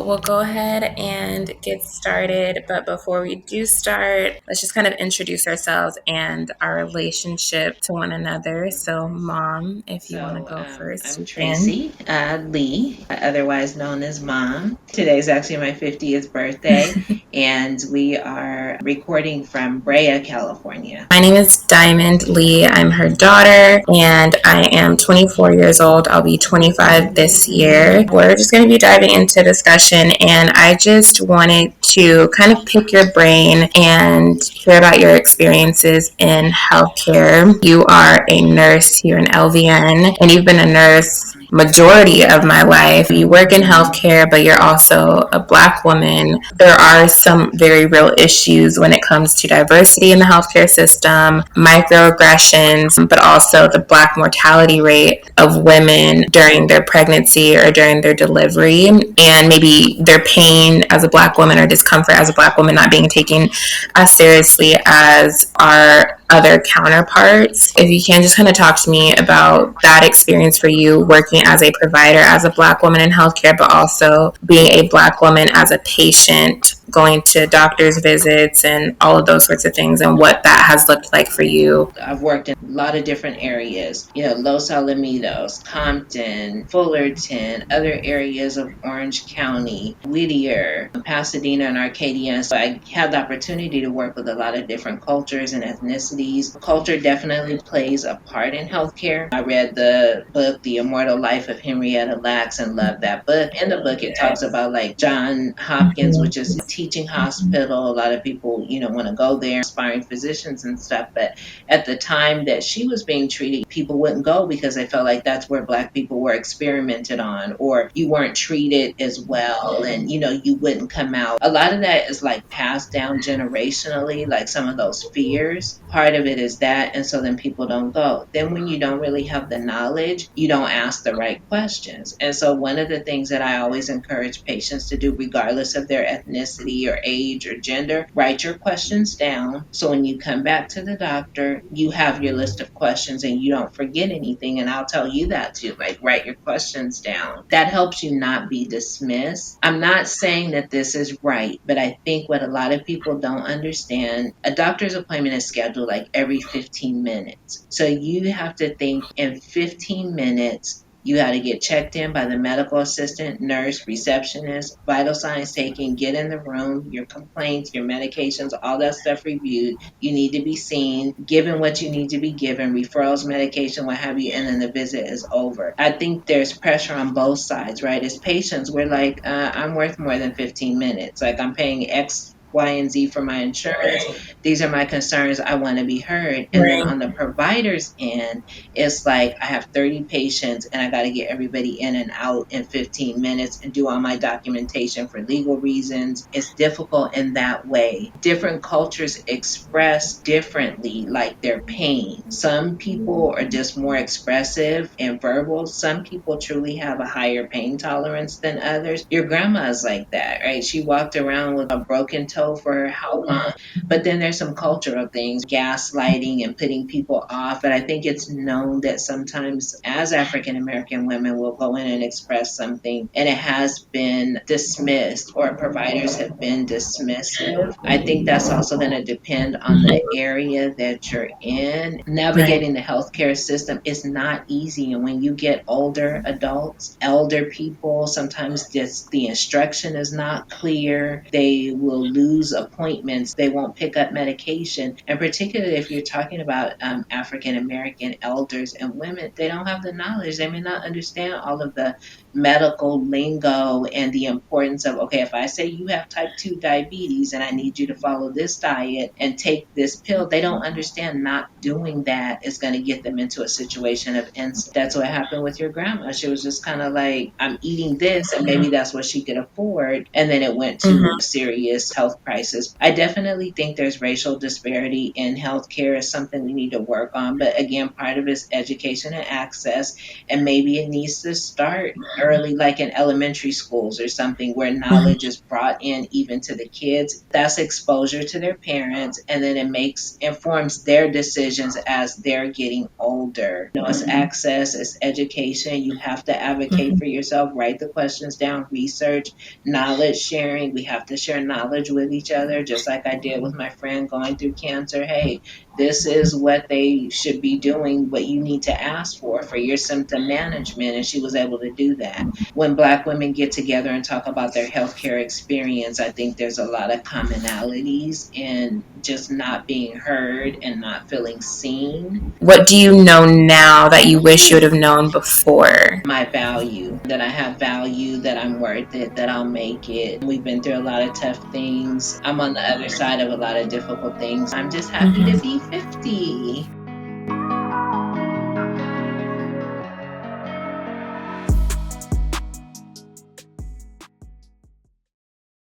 So we'll go ahead and get started. But before we do start, let's just kind of introduce ourselves and our relationship to one another. So, Mom, if you want to go first, I'm you can. Tracy Lee, otherwise known as Mom. Today's actually my 50th birthday, and we are recording from Brea, California. My name is Diamond Lee. I'm her daughter, and I am 24 years old. I'll be 25 this year. We're just going to be diving into discussion, and I just wanted to kind of pick your brain and hear about your experiences in healthcare. You are a nurse, you're an LVN, and you've been a nurse majority of my life. You work in healthcare, but you're also a Black woman. There are some very real issues when it comes to diversity in the healthcare system, microaggressions, but also the Black mortality rate of women during their pregnancy or during their delivery, and maybe their pain as a Black woman or discomfort as a Black woman not being taken as seriously as our other counterparts. If you can just kind of talk to me about that experience for you working as a provider, as a Black woman in healthcare, but also being a Black woman as a patient, going to doctor's visits and all of those sorts of things, and what that has looked like for you. I've worked in a lot of different areas, Los Alamitos, Compton, Fullerton, other areas of Orange County, Whittier, Pasadena, and Arcadia. So I had the opportunity to work with a lot of different cultures and ethnicities. Culture definitely plays a part in healthcare. I read the book, The Immortal Life of Henrietta Lacks, and loved that book. In the book, it talks about like John Hopkins, which is a teaching hospital. A lot of people, want to go there, aspiring physicians and stuff. But at the time that she was being treated, people wouldn't go because they felt like that's where Black people were experimented on, or you weren't treated as well, and you wouldn't come out. A lot of that is like passed down generationally, like some of those fears. Part of it is that, and so then people don't go. Then when you don't really have the knowledge, you don't ask the right questions. And so one of the things that I always encourage patients to do, regardless of their ethnicity or age or gender, write your questions down. So when you come back to the doctor, you have your list of questions and you don't forget anything. And I'll tell you that too, like write your questions down. That helps you not be dismissed. I'm not saying that this is right, but I think what a lot of people don't understand, a doctor's appointment is scheduled like every 15 minutes. So you have to think in 15 minutes, you got to get checked in by the medical assistant, nurse, receptionist, vital signs taken, get in the room, your complaints, your medications, all that stuff reviewed. You need to be seen, given what you need to be given, referrals, medication, what have you, and then the visit is over. I think there's pressure on both sides, right? As patients, we're like, I'm worth more than 15 minutes. Like I'm paying X, Y, and Z for my insurance. These are my concerns. I want to be heard. And then on the provider's end, it's like I have 30 patients and I got to get everybody in and out in 15 minutes and do all my documentation for legal reasons. It's difficult in that way. Different cultures express differently, like their pain. Some people are just more expressive and verbal. Some people truly have a higher pain tolerance than others. Your grandma is like that, right? She walked around with a broken toe for how long? But then there's some cultural things, gaslighting and putting people off. But I think it's known that sometimes as African American women will go in and express something and it has been dismissed or providers have been dismissive. I think that's also going to depend on the area that you're in. Navigating the healthcare system is not easy. And when you get older adults, elder people, sometimes just the instruction is not clear. They will lose appointments. They won't pick up medication. And particularly if you're talking about African American elders and women, they don't have the knowledge. They may not understand all of the medical lingo and the importance of, okay, if I say you have type 2 diabetes and I need you to follow this diet and take this pill, they don't understand not doing that is going to get them into a situation of insult. That's what happened with your grandma. She was just kind of like, I'm eating this, and maybe that's what she could afford. And then it went to a serious health crisis. I definitely think there's racial disparity in healthcare is something we need to work on. But again, part of it is education and access. And maybe it needs to start early, like in elementary schools or something, where knowledge is brought in even to the kids. That's exposure to their parents, and then informs their decisions as they're getting older. It's access, it's education. You have to advocate for yourself, write the questions down, research, knowledge sharing. We have to share knowledge with each other, just like I did with my friend going through cancer. Hey, this is what they should be doing, what you need to ask for your symptom management. And she was able to do that. When Black women get together and talk about their healthcare experience, I think there's a lot of commonalities in just not being heard and not feeling seen. What do you know now that you wish you would have known before? My value, that I have value, that I'm worth it, that I'll make it. We've been through a lot of tough things. I'm on the other side of a lot of difficult things. I'm just happy to be 50.